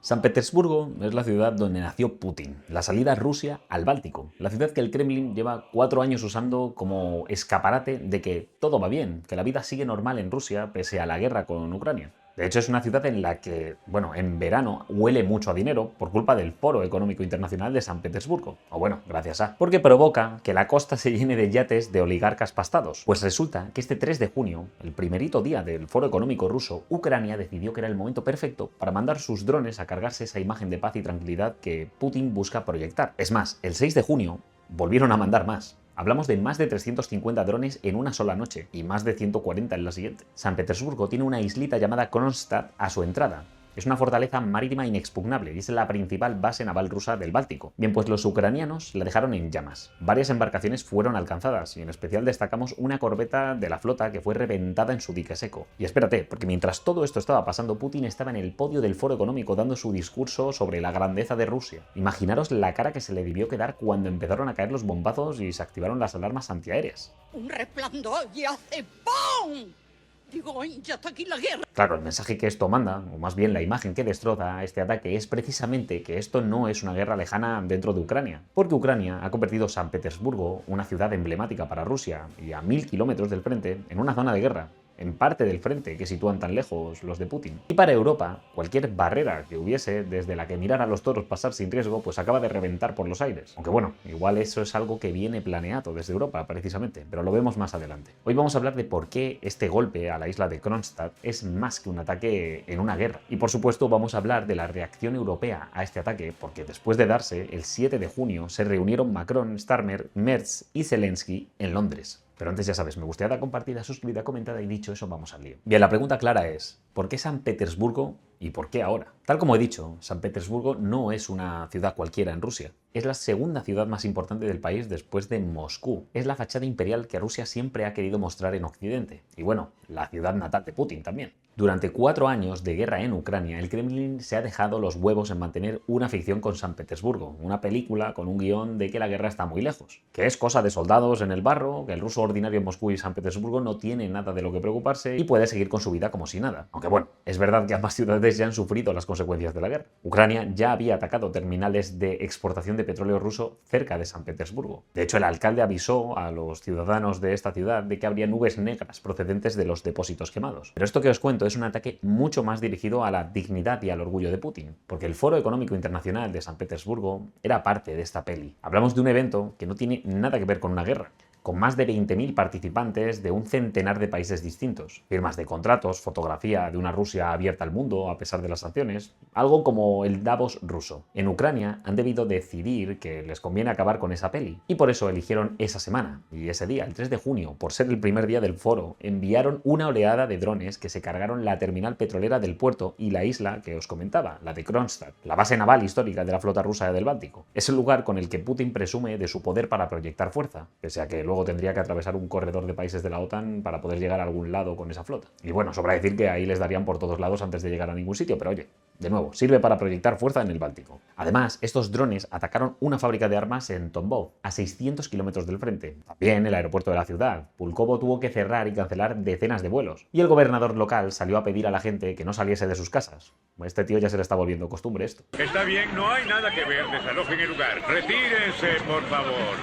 San Petersburgo es la ciudad donde nació Putin, la salida a Rusia al Báltico, la ciudad que el Kremlin lleva 4 años usando como escaparate de que todo va bien, que la vida sigue normal en Rusia pese a la guerra con Ucrania. De hecho, es una ciudad en la que, bueno, en verano huele mucho a dinero por culpa del Foro Económico Internacional de San Petersburgo. O bueno, gracias a. Porque provoca que la costa se llene de yates de oligarcas pastados. Pues resulta que este 3 de junio, el primerito día del Foro Económico ruso, Ucrania decidió que era el momento perfecto para mandar sus drones a cargarse esa imagen de paz y tranquilidad que Putin busca proyectar. Es más, el 6 de junio volvieron a mandar más. Hablamos de más de 350 drones en una sola noche y más de 140 en la siguiente. San Petersburgo tiene una islita llamada Kronstadt a su entrada. Es una fortaleza marítima inexpugnable y es la principal base naval rusa del Báltico. Bien, pues los ucranianos la dejaron en llamas. Varias embarcaciones fueron alcanzadas y en especial destacamos una corbeta de la flota que fue reventada en su dique seco. Y espérate, porque mientras todo esto estaba pasando, Putin estaba en el podio del Foro Económico dando su discurso sobre la grandeza de Rusia. Imaginaros la cara que se le debió quedar cuando empezaron a caer los bombazos y se activaron las alarmas antiaéreas. Un resplandor y hace ¡pum! Digo, ya está aquí la guerra. Claro, el mensaje que esto manda, o más bien la imagen que destroza este ataque, es precisamente que esto no es una guerra lejana dentro de Ucrania, porque Ucrania ha convertido San Petersburgo, una ciudad emblemática para Rusia y a 1000 kilómetros del frente, en una zona de guerra, en parte del frente que sitúan tan lejos los de Putin. Y para Europa, cualquier barrera que hubiese desde la que mirar a los toros pasar sin riesgo, pues acaba de reventar por los aires. Aunque bueno, igual eso es algo que viene planeado desde Europa precisamente, pero lo vemos más adelante. Hoy vamos a hablar de por qué este golpe a la isla de Kronstadt es más que un ataque en una guerra. Y por supuesto vamos a hablar de la reacción europea a este ataque, porque después de darse, el 7 de junio se reunieron Macron, Starmer, Merz y Zelensky en Londres. Pero antes ya sabes, me gustaría dar compartida, suscribida, comentada y dicho eso, vamos al lío. Bien, la pregunta clara es, ¿por qué San Petersburgo y por qué ahora? Tal como he dicho, San Petersburgo no es una ciudad cualquiera en Rusia. Es la segunda ciudad más importante del país después de Moscú. Es la fachada imperial que Rusia siempre ha querido mostrar en Occidente. Y bueno, la ciudad natal de Putin también. Durante 4 años de guerra en Ucrania, el Kremlin se ha dejado los huevos en mantener una ficción con San Petersburgo, una película con un guión de que la guerra está muy lejos, que es cosa de soldados en el barro, que el ruso ordinario en Moscú y San Petersburgo no tiene nada de lo que preocuparse y puede seguir con su vida como si nada. Aunque bueno, es verdad que ambas ciudades ya han sufrido las consecuencias de la guerra. Ucrania ya había atacado terminales de exportación de petróleo ruso cerca de San Petersburgo. De hecho, el alcalde avisó a los ciudadanos de esta ciudad de que habría nubes negras procedentes de los depósitos quemados. Pero esto que os cuento es un ataque mucho más dirigido a la dignidad y al orgullo de Putin, porque el Foro Económico Internacional de San Petersburgo era parte de esta peli. Hablamos de un evento que no tiene nada que ver con una guerra, con más de 20.000 participantes de un centenar de países distintos, firmas de contratos, fotografía de una Rusia abierta al mundo a pesar de las sanciones, algo como el Davos ruso. En Ucrania han debido decidir que les conviene acabar con esa peli, y por eso eligieron esa semana, y ese día, el 3 de junio, por ser el primer día del foro, enviaron una oleada de drones que se cargaron la terminal petrolera del puerto y la isla que os comentaba, la de Kronstadt, la base naval histórica de la flota rusa del Báltico. Es el lugar con el que Putin presume de su poder para proyectar fuerza, pese a que luego tendría que atravesar un corredor de países de la OTAN para poder llegar a algún lado con esa flota. Y bueno, sobra decir que ahí les darían por todos lados antes de llegar a ningún sitio, pero oye, de nuevo, sirve para proyectar fuerza en el Báltico. Además, estos drones atacaron una fábrica de armas en Tambov, a 600 kilómetros del frente. También el aeropuerto de la ciudad. Pulkovo tuvo que cerrar y cancelar decenas de vuelos. Y el gobernador local salió a pedir a la gente que no saliese de sus casas. A este tío ya se le está volviendo costumbre esto. Está bien, no hay nada que ver, desalojen el lugar. Retírense, por favor.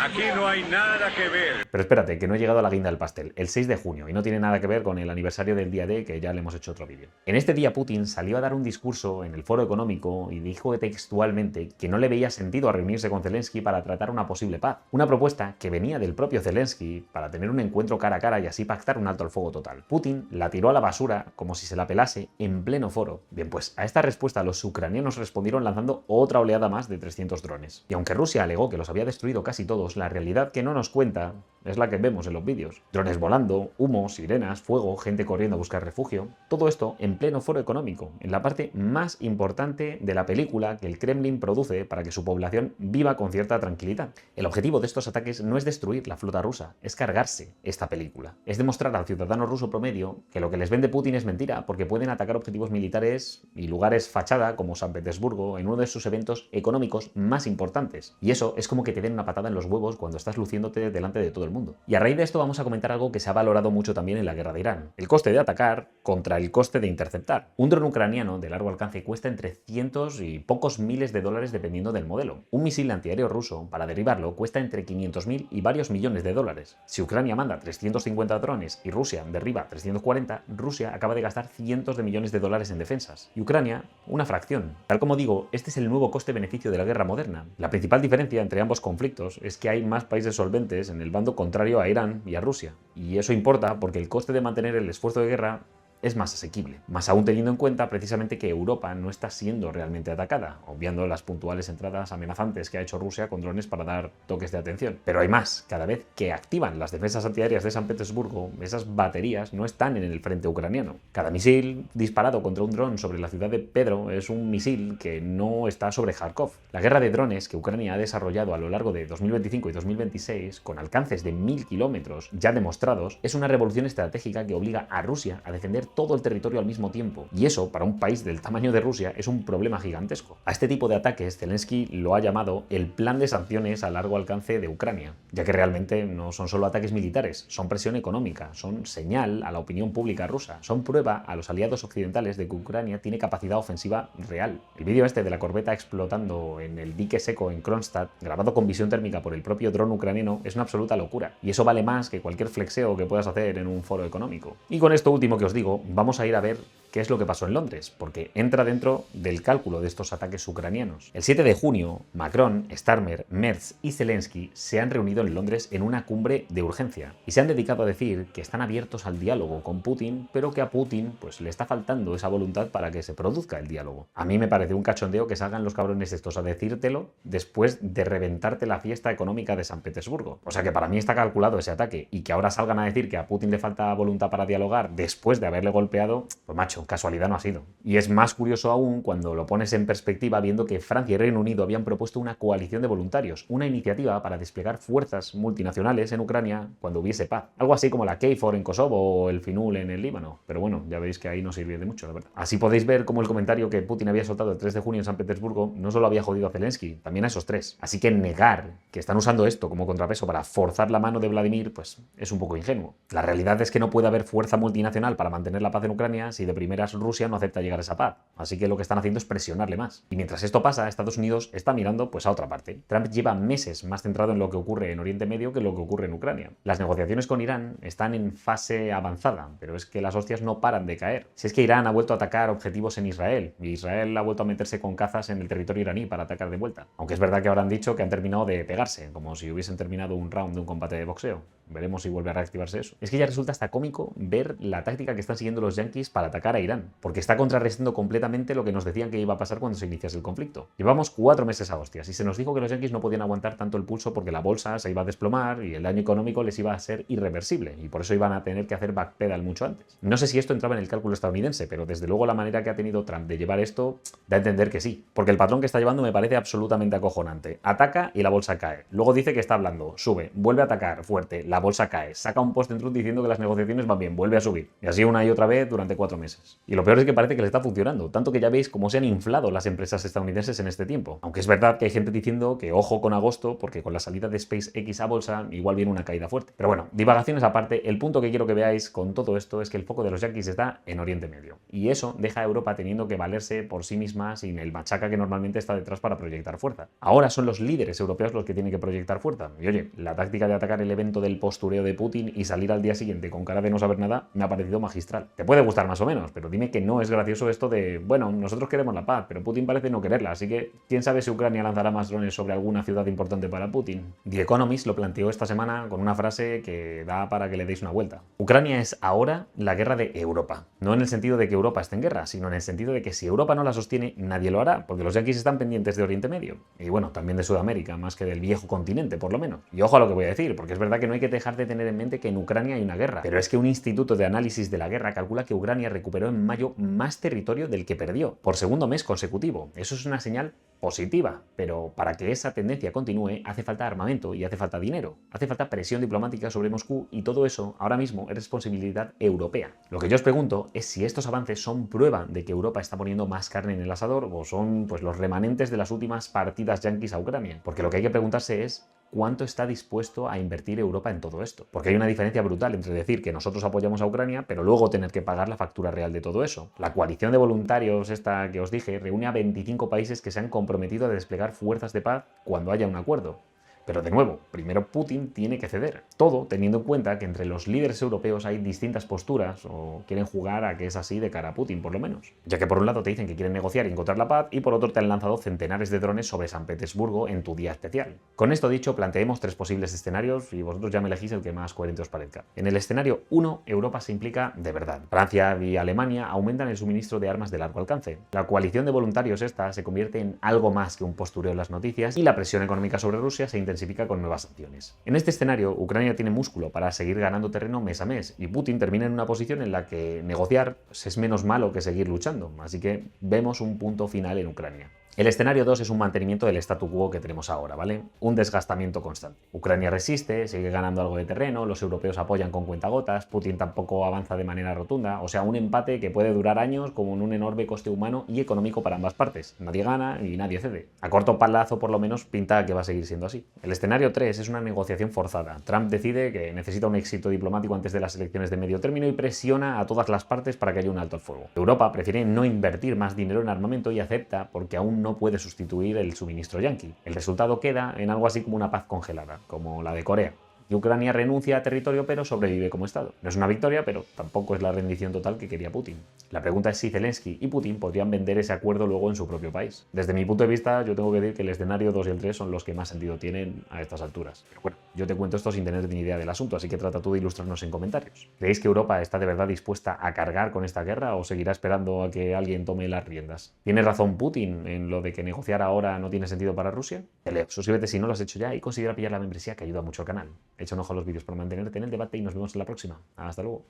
Aquí no hay nada que ver. Pero espérate, que no he llegado a la guinda del pastel, el 6 de junio, y no tiene nada que ver con el aniversario del día D, que ya le hemos hecho otro vídeo. En este día Putin salió a dar un discurso en el Foro Económico y dijo textualmente que no le veía sentido a reunirse con Zelensky para tratar una posible paz. Una propuesta que venía del propio Zelensky para tener un encuentro cara a cara y así pactar un alto al fuego total. Putin la tiró a la basura como si se la pelase en pleno foro. Bien, pues a esta respuesta los ucranianos respondieron lanzando otra oleada más de 300 drones. Y aunque Rusia alegó que los había destruido casi todos, la realidad que no nos cuenta es la que vemos en los vídeos. Drones volando, humo, sirenas, fuego, gente corriendo a buscar refugio. Todo esto en pleno Foro Económico, en la parte más importante de la película que el Kremlin produce para que su población viva con cierta tranquilidad. El objetivo de estos ataques no es destruir la flota rusa, es cargarse esta película. Es demostrar al ciudadano ruso promedio que lo que les vende Putin es mentira, porque pueden atacar objetivos militares y lugares fachada como San Petersburgo en uno de sus eventos económicos más importantes. Y eso es como que te den una patada en los huevos cuando estás luciéndote delante de todo el mundo. mundo. Y a raíz de esto vamos a comentar algo que se ha valorado mucho también en la guerra de Irán: el coste de atacar contra el coste de interceptar. Un dron ucraniano de largo alcance cuesta entre cientos y pocos miles de dólares dependiendo del modelo. Un misil antiaéreo ruso, para derribarlo, cuesta entre 500.000 y varios millones de dólares. Si Ucrania manda 350 drones y Rusia derriba 340, Rusia acaba de gastar cientos de millones de dólares en defensas. Y Ucrania, una fracción. Tal como digo, este es el nuevo coste-beneficio de la guerra moderna. La principal diferencia entre ambos conflictos es que hay más países solventes en el bando contrario a Irán y a Rusia. Y eso importa porque el coste de mantener el esfuerzo de guerra es más asequible. Más aún teniendo en cuenta precisamente que Europa no está siendo realmente atacada, obviando las puntuales entradas amenazantes que ha hecho Rusia con drones para dar toques de atención. Pero hay más. Cada vez que activan las defensas antiaéreas de San Petersburgo, esas baterías no están en el frente ucraniano. Cada misil disparado contra un dron sobre la ciudad de Pedro es un misil que no está sobre Kharkov. La guerra de drones que Ucrania ha desarrollado a lo largo de 2025 y 2026, con alcances de 1000 kilómetros ya demostrados, es una revolución estratégica que obliga a Rusia a defender todo el territorio al mismo tiempo. Y eso, para un país del tamaño de Rusia, es un problema gigantesco. A este tipo de ataques, Zelensky lo ha llamado el plan de sanciones a largo alcance de Ucrania, ya que realmente no son solo ataques militares, son presión económica, son señal a la opinión pública rusa, son prueba a los aliados occidentales de que Ucrania tiene capacidad ofensiva real. El vídeo este de la corbeta explotando en el dique seco en Kronstadt, grabado con visión térmica por el propio dron ucraniano, es una absoluta locura. Y eso vale más que cualquier flexeo que puedas hacer en un foro económico. Y con esto último que os digo, vamos a ir a ver qué es lo que pasó en Londres, porque entra dentro del cálculo de estos ataques ucranianos. El 7 de junio, Macron, Starmer, Merz y Zelensky se han reunido en Londres en una cumbre de urgencia y se han dedicado a decir que están abiertos al diálogo con Putin, pero que a Putin pues le está faltando esa voluntad para que se produzca el diálogo. A mí me parece un cachondeo que salgan los cabrones estos a decírtelo después de reventarte la fiesta económica de San Petersburgo. O sea que para mí está calculado ese ataque, y que ahora salgan a decir que a Putin le falta voluntad para dialogar después de haberle golpeado, pues macho, casualidad no ha sido. Y es más curioso aún cuando lo pones en perspectiva viendo que Francia y Reino Unido habían propuesto una coalición de voluntarios, una iniciativa para desplegar fuerzas multinacionales en Ucrania cuando hubiese paz. Algo así como la KFOR en Kosovo o el FINUL en el Líbano. Pero bueno, ya veis que ahí no sirvió de mucho, la verdad. Así podéis ver cómo el comentario que Putin había soltado el 3 de junio en San Petersburgo no solo había jodido a Zelensky, también a esos tres. Así que negar que están usando esto como contrapeso para forzar la mano de Vladimir, pues es un poco ingenuo. La realidad es que no puede haber fuerza multinacional para mantener la paz en Ucrania si de primeras Rusia no acepta llegar a esa paz. Así que lo que están haciendo es presionarle más. Y mientras esto pasa, Estados Unidos está mirando pues a otra parte. Trump lleva meses más centrado en lo que ocurre en Oriente Medio que en lo que ocurre en Ucrania. Las negociaciones con Irán están en fase avanzada, pero es que las hostias no paran de caer. Si es que Irán ha vuelto a atacar objetivos en Israel, y Israel ha vuelto a meterse con cazas en el territorio iraní para atacar de vuelta. Aunque es verdad que ahora han dicho que han terminado de pegarse, como si hubiesen terminado un round de un combate de boxeo. Veremos si vuelve a reactivarse eso. Es que ya resulta hasta cómico ver la táctica que están siguiendo los yanquis para atacar a Irán, porque está contrarrestando completamente lo que nos decían que iba a pasar cuando se iniciase el conflicto. Llevamos 4 meses a hostias y se nos dijo que los yanquis no podían aguantar tanto el pulso porque la bolsa se iba a desplomar y el daño económico les iba a ser irreversible, y por eso iban a tener que hacer backpedal mucho antes. No sé si esto entraba en el cálculo estadounidense, pero desde luego la manera que ha tenido Trump de llevar esto da a entender que sí, porque el patrón que está llevando me parece absolutamente acojonante. Ataca y la bolsa cae. Luego dice que está hablando, sube, vuelve a atacar fuerte, la bolsa cae, saca un post en Truth diciendo que las negociaciones van bien, vuelve a subir. Y así una y otra vez durante 4 meses. Y lo peor es que parece que le está funcionando, tanto que ya veis cómo se han inflado las empresas estadounidenses en este tiempo. Aunque es verdad que hay gente diciendo que ojo con agosto, porque con la salida de SpaceX a bolsa igual viene una caída fuerte. Pero bueno, divagaciones aparte, el punto que quiero que veáis con todo esto es que el foco de los yanquis está en Oriente Medio. Y eso deja a Europa teniendo que valerse por sí misma sin el machaca que normalmente está detrás para proyectar fuerza. Ahora son los líderes europeos los que tienen que proyectar fuerza. Y oye, la táctica de atacar el evento del postureo de Putin y salir al día siguiente con cara de no saber nada me ha parecido magistral. Te puede gustar más o menos, pero dime que no es gracioso esto de, bueno, nosotros queremos la paz, pero Putin parece no quererla, así que quién sabe si Ucrania lanzará más drones sobre alguna ciudad importante para Putin. The Economist lo planteó esta semana con una frase que da para que le deis una vuelta. Ucrania es ahora la guerra de Europa. No en el sentido de que Europa esté en guerra, sino en el sentido de que si Europa no la sostiene, nadie lo hará, porque los yanquis están pendientes de Oriente Medio. Y bueno, también de Sudamérica, más que del viejo continente, por lo menos. Y ojo a lo que voy a decir, porque es verdad que no hay que dejar de tener en mente que en Ucrania hay una guerra, pero es que un instituto de análisis de la guerra calcula que Ucrania recuperó en mayo más territorio del que perdió, por segundo mes consecutivo. Eso es una señal positiva, pero para que esa tendencia continúe hace falta armamento y hace falta dinero, hace falta presión diplomática sobre Moscú, y todo eso ahora mismo es responsabilidad europea. Lo que yo os pregunto es si estos avances son prueba de que Europa está poniendo más carne en el asador o son pues los remanentes de las últimas partidas yanquis a Ucrania, porque lo que hay que preguntarse es cuánto está dispuesto a invertir Europa en todo esto. Porque hay una diferencia brutal entre decir que nosotros apoyamos a Ucrania, pero luego tener que pagar la factura real de todo eso. La coalición de voluntarios, esta que os dije, reúne a 25 países que se han comprometido a desplegar fuerzas de paz cuando haya un acuerdo. Pero de nuevo, primero Putin tiene que ceder. Todo teniendo en cuenta que entre los líderes europeos hay distintas posturas o quieren jugar a que es así de cara a Putin, por lo menos. Ya que por un lado te dicen que quieren negociar y encontrar la paz y por otro te han lanzado centenares de drones sobre San Petersburgo en tu día especial. Con esto dicho, planteemos 3 posibles escenarios y vosotros ya me elegís el que más coherente os parezca. En el escenario 1, Europa se implica de verdad. Francia y Alemania aumentan el suministro de armas de largo alcance. La coalición de voluntarios esta se convierte en algo más que un postureo en las noticias y la presión económica sobre Rusia se intensifica con nuevas sanciones. En este escenario, Ucrania tiene músculo para seguir ganando terreno mes a mes y Putin termina en una posición en la que negociar es menos malo que seguir luchando, así que vemos un punto final en Ucrania. El escenario 2 es un mantenimiento del statu quo que tenemos ahora, ¿vale? Un desgastamiento constante. Ucrania resiste, sigue ganando algo de terreno, los europeos apoyan con cuentagotas, Putin tampoco avanza de manera rotunda, o sea, un empate que puede durar años con un enorme coste humano y económico para ambas partes. Nadie gana y nadie cede. A corto plazo, por lo menos, pinta que va a seguir siendo así. El escenario 3 es una negociación forzada. Trump decide que necesita un éxito diplomático antes de las elecciones de medio término y presiona a todas las partes para que haya un alto al fuego. Europa prefiere no invertir más dinero en armamento y acepta porque aún no puede sustituir el suministro yanqui. El resultado queda en algo así como una paz congelada, como la de Corea. Y Ucrania renuncia a territorio pero sobrevive como Estado. No es una victoria, pero tampoco es la rendición total que quería Putin. La pregunta es si Zelensky y Putin podrían vender ese acuerdo luego en su propio país. Desde mi punto de vista, yo tengo que decir que el escenario 2 y el 3 son los que más sentido tienen a estas alturas. Pero bueno, yo te cuento esto sin tener ni idea del asunto, así que trata tú de ilustrarnos en comentarios. ¿Creéis que Europa está de verdad dispuesta a cargar con esta guerra o seguirá esperando a que alguien tome las riendas? ¿Tiene razón Putin en lo de que negociar ahora no tiene sentido para Rusia? Te leo. Suscríbete si no lo has hecho ya y considera pillar la membresía que ayuda mucho al canal. Echa un ojo a los vídeos para mantenerte en el debate y nos vemos en la próxima. Hasta luego.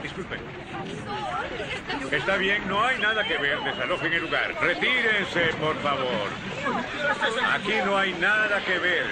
Disculpen. Está bien, no hay nada que ver. Desalojen el lugar. Retírense, por favor. Aquí no hay nada que ver.